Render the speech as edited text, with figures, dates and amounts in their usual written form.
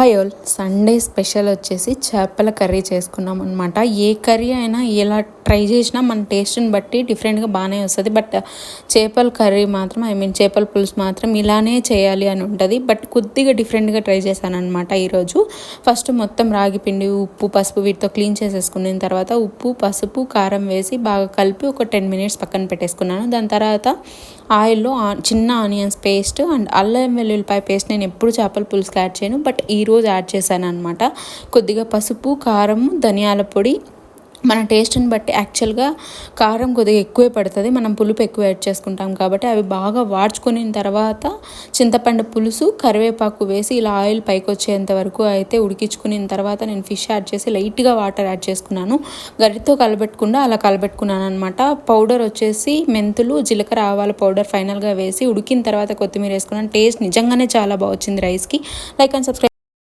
Hi all, Sunday special వచ్చేసి చేపల curry చేసుకున్నాం అనమాట. ఏ కర్రీ అయినా ఎలా ట్రై చేసినా మన టేస్ట్ని బట్టి డిఫరెంట్గా బాగానే వస్తుంది. బట్ చేపల కర్రీ మాత్రం చేపల పులుసు మాత్రం ఇలానే చేయాలి అని ఉంటుంది. బట్ కొద్దిగా డిఫరెంట్గా ట్రై చేశాను అనమాట ఈరోజు. ఫస్ట్ మొత్తం రాగి పిండి, ఉప్పు, పసుపు వీటితో క్లీన్ చేసేసుకున్న తర్వాత ఉప్పు, పసుపు, కారం వేసి బాగా కలిపి ఒక 10 minutes పక్కన పెట్టేసుకున్నాను. దాని తర్వాత ఆయిల్లో చిన్న ఆనియన్స్ పేస్ట్ అండ్ అల్లం వెల్లుల్లిపాయ పేస్ట్ నేను ఎప్పుడు చేపల పులుసుకి యాడ్ చేయను, బట్ ఈరోజు యాడ్ చేశాను అనమాట. కొద్దిగా పసుపు, కారం, ధనియాల పొడి మన టేస్ట్ని బట్టి. యాక్చువల్గా కారం కొద్దిగా ఎక్కువే పడుతుంది, మనం పులుపు ఎక్కువ యాడ్ చేసుకుంటాం కాబట్టి. అవి బాగా వాడ్చుకున్న తర్వాత చింతపండు పులుసు, కరివేపాకు వేసి ఇలా ఆయిల్ పైకి వచ్చేంత వరకు అయితే ఉడికించుకున్న తర్వాత నేను ఫిష్ యాడ్ చేసి లైట్గా వాటర్ యాడ్ చేసుకున్నాను. గరిటతో కలబెట్టకుండా అలా కలబెట్టుకున్నాను అనమాట. పౌడర్ వచ్చేసి మెంతులు, జీలకర్ర, ఆవాల పౌడర్ ఫైనల్గా వేసి ఉడికిన తర్వాత కొత్తిమీర వేసుకున్నాను. టేస్ట్ నిజంగానే చాలా బాగా వచ్చింది రైస్కి. Like and subscribe.